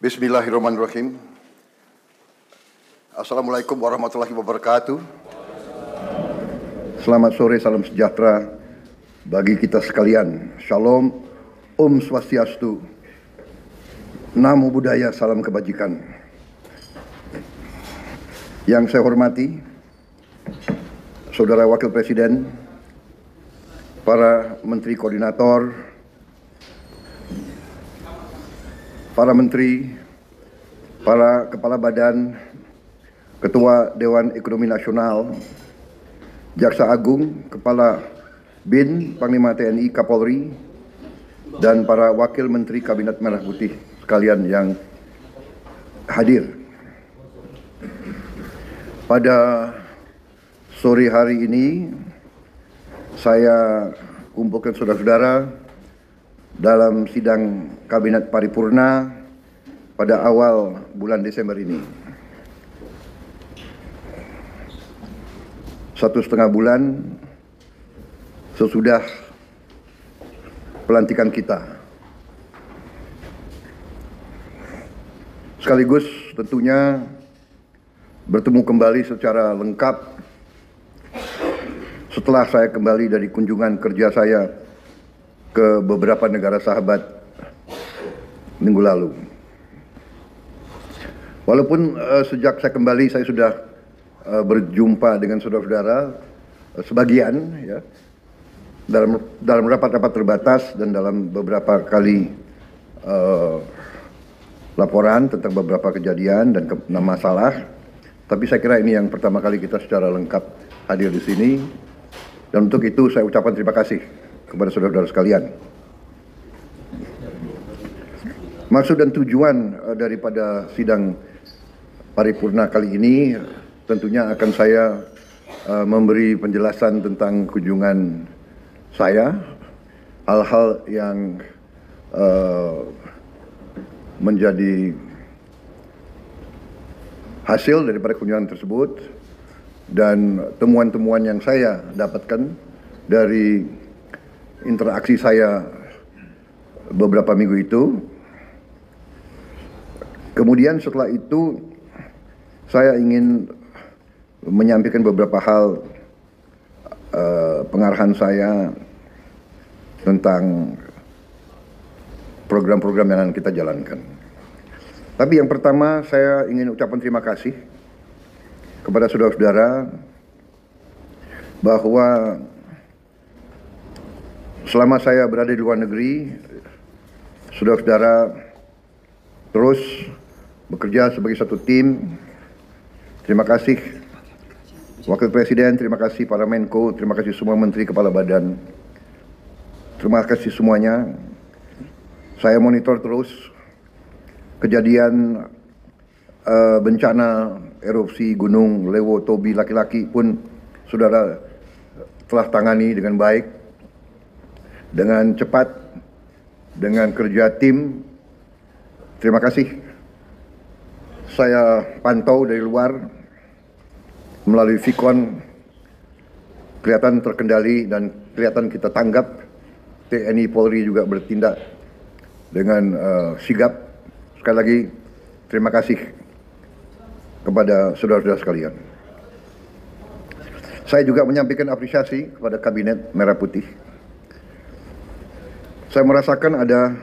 Bismillahirrahmanirrahim. Assalamualaikum warahmatullahi wabarakatuh. Selamat sore, salam sejahtera bagi kita sekalian. Shalom, Om Swastiastu, Namo Buddhaya, salam kebajikan. Yang saya hormati, Saudara Wakil Presiden, para Menteri Koordinator, para Menteri, para Kepala Badan, Ketua Dewan Ekonomi Nasional, Jaksa Agung, Kepala BIN, Panglima TNI, Kapolri, dan para Wakil Menteri Kabinet Merah Putih sekalian yang hadir. Pada sore hari ini, saya kumpulkan saudara-saudara dalam sidang Kabinet Paripurna pada awal bulan Desember ini. 1,5 bulan sesudah pelantikan kita. Sekaligus tentunya bertemu kembali secara lengkap setelah saya kembali dari kunjungan kerja saya ke beberapa negara sahabat minggu lalu. Walaupun sejak saya kembali saya sudah berjumpa dengan saudara-saudara sebagian, ya, dalam rapat-rapat terbatas dan dalam beberapa kali laporan tentang beberapa kejadian dan masalah. Tapi saya kira ini yang pertama kali kita secara lengkap hadir di sini, dan untuk itu saya ucapkan terima kasih kepada saudara-saudara sekalian. Maksud dan tujuan daripada sidang paripurna kali ini tentunya akan saya memberi penjelasan tentang kunjungan saya, hal-hal yang menjadi hasil daripada kunjungan tersebut dan temuan-temuan yang saya dapatkan dari interaksi saya beberapa minggu itu. Kemudian setelah itu saya ingin menyampaikan beberapa hal pengarahan saya tentang program-program yang akan kita jalankan. Tapi yang pertama saya ingin ucapkan terima kasih kepada saudara-saudara bahwa selama saya berada di luar negeri, saudara-saudara terus bekerja sebagai satu tim. Terima kasih Wakil Presiden, terima kasih para Menko, terima kasih semua Menteri Kepala Badan. Terima kasih semuanya. Saya monitor terus kejadian bencana erupsi Gunung Lewo Tobi Laki-Laki pun saudara telah tangani dengan baik, dengan cepat, dengan kerja tim. Terima kasih. Saya pantau dari luar melalui Vicon, kelihatan terkendali dan kelihatan kita tanggap. TNI Polri juga bertindak dengan sigap. Sekali lagi terima kasih kepada saudara-saudara sekalian. Saya juga menyampaikan apresiasi kepada Kabinet Merah Putih. Saya merasakan ada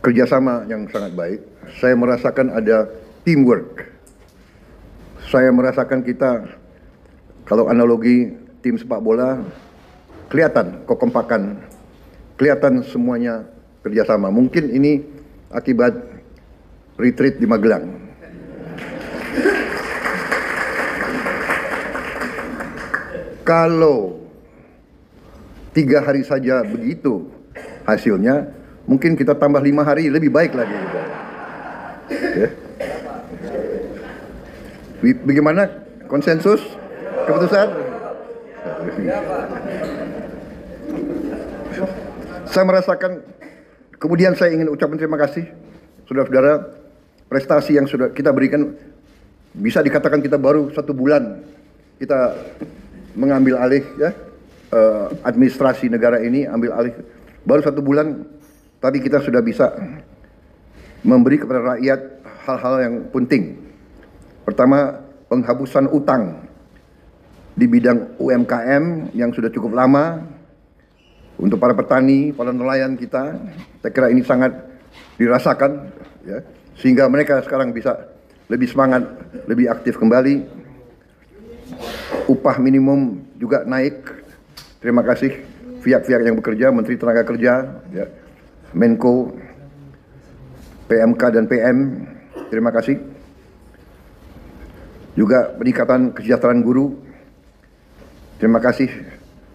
kerjasama yang sangat baik. Saya merasakan ada teamwork. Saya merasakan kita, kalau analogi tim sepak bola, kelihatan kekompakan, kelihatan semuanya kerjasama. Mungkin ini akibat retreat di Magelang. Kalau 3 hari saja begitu hasilnya, mungkin kita tambah 5 hari lebih baik lagi. Ya. Bagaimana konsensus keputusan? Saya merasakan, kemudian saya ingin ucapkan terima kasih, saudara-saudara, prestasi yang sudah kita berikan, bisa dikatakan kita baru 1 bulan kita mengambil alih ya administrasi negara ini, ambil alih baru 1 bulan, tapi kita sudah bisa memberi kepada rakyat hal-hal yang penting. Pertama, penghapusan utang di bidang UMKM yang sudah cukup lama. Untuk para petani, para nelayan kita, saya kira ini sangat dirasakan, ya, sehingga mereka sekarang bisa lebih semangat, lebih aktif kembali. Upah minimum juga naik. Terima kasih pihak-pihak yang bekerja, Menteri Tenaga Kerja, ya, Menko, PMK dan PM, terima kasih. Juga peningkatan kesejahteraan guru, terima kasih.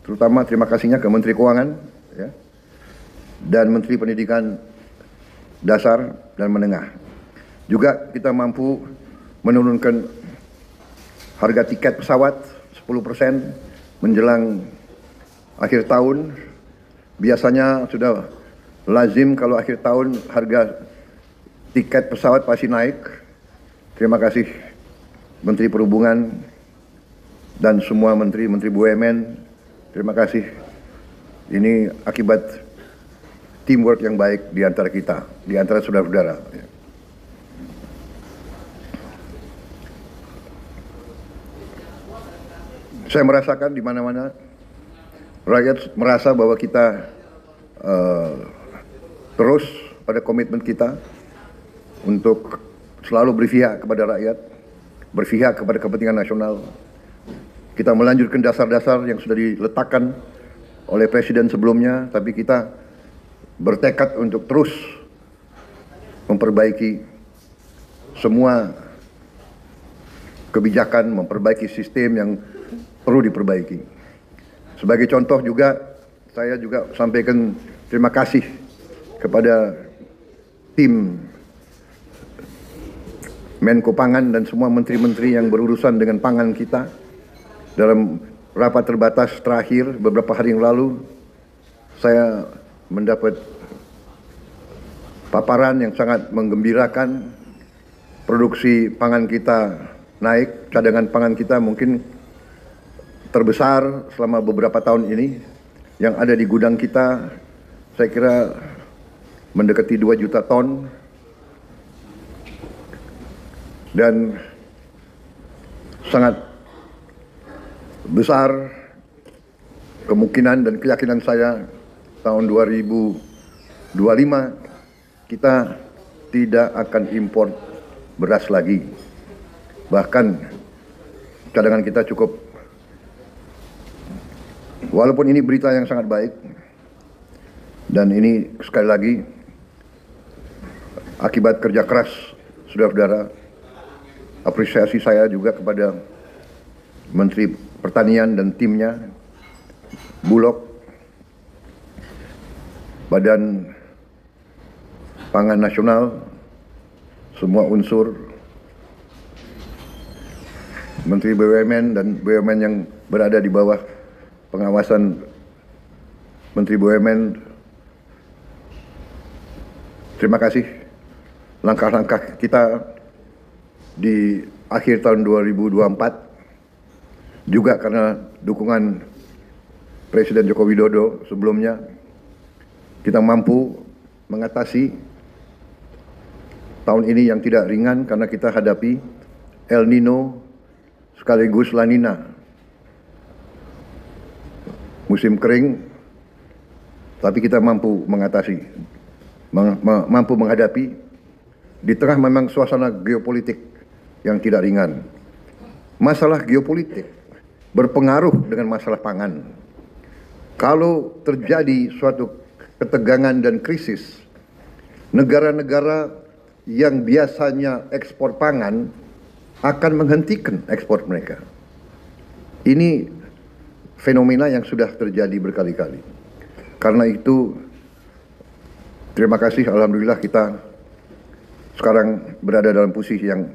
Terutama terima kasihnya ke Menteri Keuangan ya, dan Menteri Pendidikan Dasar dan Menengah. Juga kita mampu menurunkan harga tiket pesawat 10% menjelang akhir tahun. Biasanya sudah lazim kalau akhir tahun harga tiket pesawat pasti naik. Terima kasih Menteri Perhubungan dan semua menteri-menteri BUMN. Terima kasih. Ini akibat teamwork yang baik di antara kita, di antara saudara-saudara. Saya merasakan di mana-mana rakyat merasa bahwa kita terus pada komitmen kita untuk selalu berpihak kepada rakyat, berpihak kepada kepentingan nasional. Kita melanjutkan dasar-dasar yang sudah diletakkan oleh Presiden sebelumnya, tapi kita bertekad untuk terus memperbaiki semua kebijakan, memperbaiki sistem yang perlu diperbaiki. Sebagai contoh juga, saya juga sampaikan terima kasih kepada tim Menko Pangan dan semua menteri-menteri yang berurusan dengan pangan kita. Dalam rapat terbatas terakhir beberapa hari yang lalu, saya mendapat paparan yang sangat menggembirakan. Produksi pangan kita naik, cadangan pangan kita mungkin terbesar selama beberapa tahun ini. Yang ada di gudang kita, saya kira mendekati 2 juta ton. Dan sangat besar kemungkinan dan keyakinan saya tahun 2025 kita tidak akan impor beras lagi. Bahkan cadangan kita cukup. Walaupun ini berita yang sangat baik, dan ini sekali lagi akibat kerja keras saudara-saudara, apresiasi saya juga kepada Menteri Pertanian dan timnya, Bulog, Badan Pangan Nasional, semua unsur, Menteri BUMN dan BUMN yang berada di bawah pengawasan Menteri BUMN. Terima kasih. Langkah-langkah kita di akhir tahun 2024 juga karena dukungan Presiden Joko Widodo sebelumnya, kita mampu mengatasi tahun ini yang tidak ringan karena kita hadapi El Nino sekaligus La Nina. Musim kering, tapi kita mampu mengatasi, mampu menghadapi di tengah memang suasana geopolitik yang tidak ringan. Masalah geopolitik berpengaruh dengan masalah pangan. Kalau terjadi suatu ketegangan dan krisis, negara-negara yang biasanya ekspor pangan akan menghentikan ekspor mereka. Ini fenomena yang sudah terjadi berkali-kali. Karena itu, terima kasih, alhamdulillah kita sekarang berada dalam posisi yang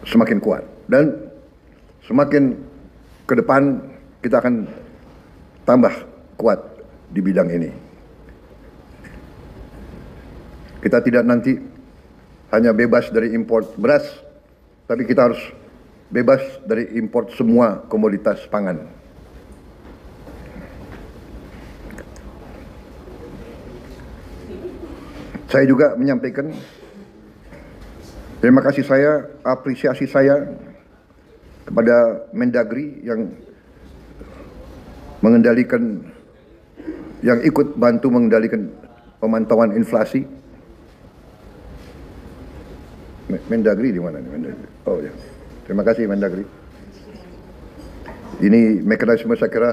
semakin kuat. Dan semakin ke depan kita akan tambah kuat di bidang ini. Kita tidak nanti hanya bebas dari impor beras, tapi kita harus bebas dari impor semua komoditas pangan. Saya juga menyampaikan terima kasih saya, apresiasi saya kepada Mendagri yang mengendalikan, yang ikut bantu mengendalikan pemantauan inflasi. Mendagri di mana nih Mendagri? Oh ya, terima kasih Mendagri. Ini mekanisme saya kira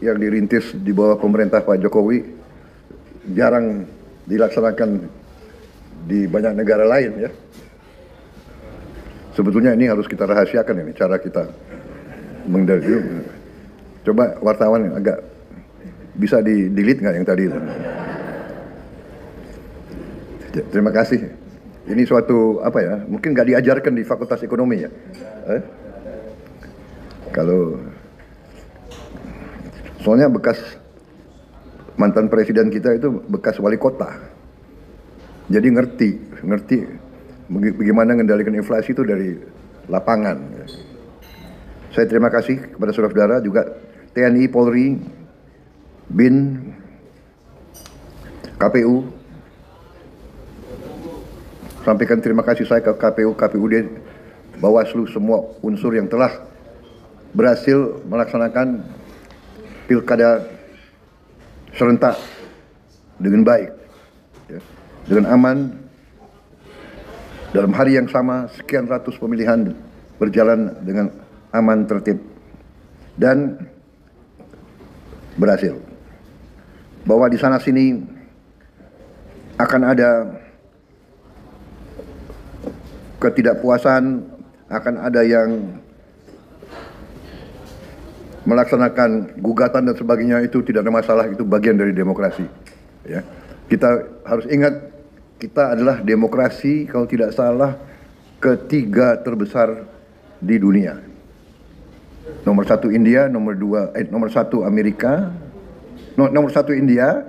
yang dirintis di bawah pemerintah Pak Jokowi jarang dilaksanakan di banyak negara lain ya. Sebetulnya ini harus kita rahasiakan ini cara kita mengendalikan. Coba wartawan agak bisa di-delete nggak yang tadi itu? Terima kasih. Ini suatu apa ya? Mungkin nggak diajarkan di Fakultas Ekonomi ya. Kalau soalnya bekas mantan presiden kita itu bekas wali kota, jadi ngerti bagaimana mengendalikan inflasi itu dari lapangan. Saya terima kasih kepada saudara-saudara juga TNI, Polri, BIN, KPU. Sampaikan terima kasih saya ke KPU, KPUD, Bawaslu, semua unsur yang telah berhasil melaksanakan pilkada serentak dengan baik, ya, dengan aman. Dalam hari yang sama, sekian ratus pemilihan berjalan dengan aman, tertib, dan berhasil. Bahwa di sana sini akan ada ketidakpuasan, akan ada yang melaksanakan gugatan dan sebagainya, itu tidak ada masalah, itu bagian dari demokrasi. Ya. Kita harus ingat, kita adalah demokrasi, kalau tidak salah, ketiga terbesar di dunia. Nomor satu India, nomor satu Amerika, nomor satu India,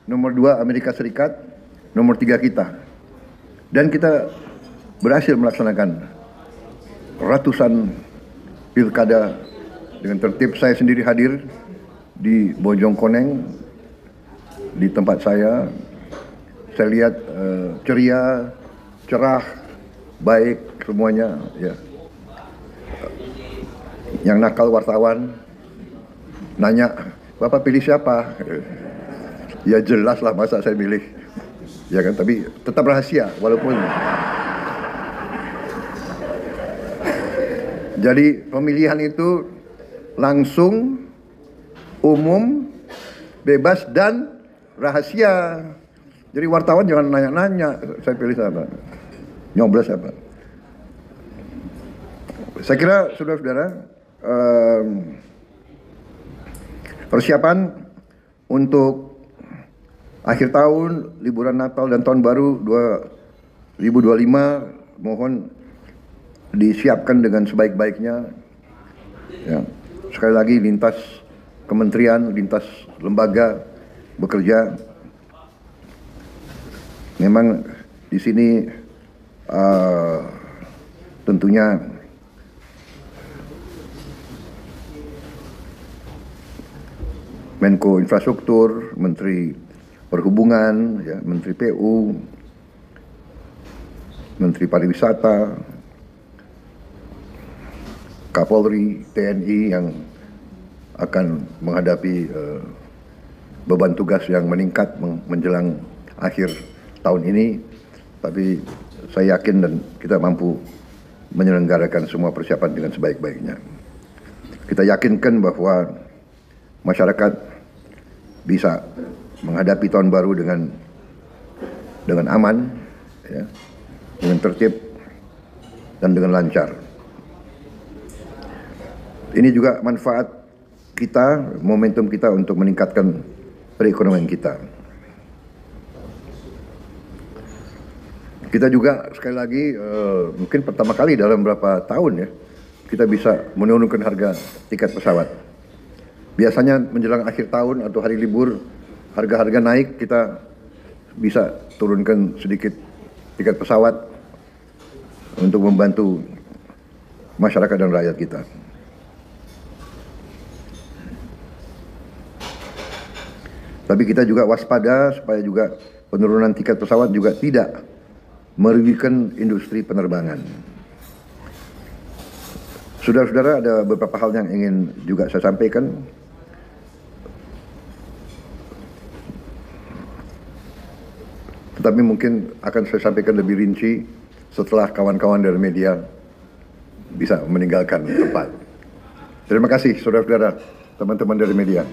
nomor dua Amerika Serikat, nomor tiga kita. Dan kita berhasil melaksanakan ratusan pilkada dengan tertib. Saya sendiri hadir di Bojongkoneng, di tempat saya. Saya lihat ceria, cerah, baik semuanya. Ya. Yang nakal wartawan nanya, Bapak pilih siapa? Ya jelas lah, masa saya milih. Ya kan, tapi tetap rahasia walaupun. Jadi pemilihan itu langsung, umum, bebas, dan rahasia. Jadi wartawan jangan nanya-nanya, saya pilih siapa, nyoblos siapa. Saya kira saudara-saudara, persiapan untuk akhir tahun, liburan Natal dan Tahun Baru 2025 mohon disiapkan dengan sebaik-baiknya. Ya. Sekali lagi, lintas kementerian, lintas lembaga bekerja. Memang di sini tentunya Menko Infrastruktur, Menteri Perhubungan, ya, Menteri PU, Menteri Pariwisata, Kapolri, TNI yang akan menghadapi beban tugas yang meningkat menjelang akhir tahun ini. Tapi saya yakin dan kita mampu menyelenggarakan semua persiapan dengan sebaik-baiknya. Kita yakinkan bahwa masyarakat bisa menghadapi tahun baru dengan aman, ya, dengan tertib dan dengan lancar. Ini juga manfaat kita, momentum kita untuk meningkatkan perekonomian kita. Kita juga sekali lagi mungkin pertama kali dalam beberapa tahun ya kita bisa menurunkan harga tiket pesawat. Biasanya menjelang akhir tahun atau hari libur harga-harga naik, kita bisa turunkan sedikit tiket pesawat untuk membantu masyarakat dan rakyat kita. Tapi kita juga waspada supaya juga penurunan tiket pesawat juga tidak merugikan industri penerbangan. Saudara-saudara, ada beberapa hal yang ingin juga saya sampaikan. Tetapi mungkin akan saya sampaikan lebih rinci setelah kawan-kawan dari media bisa meninggalkan tempat. Terima kasih saudara-saudara, teman-teman dari media.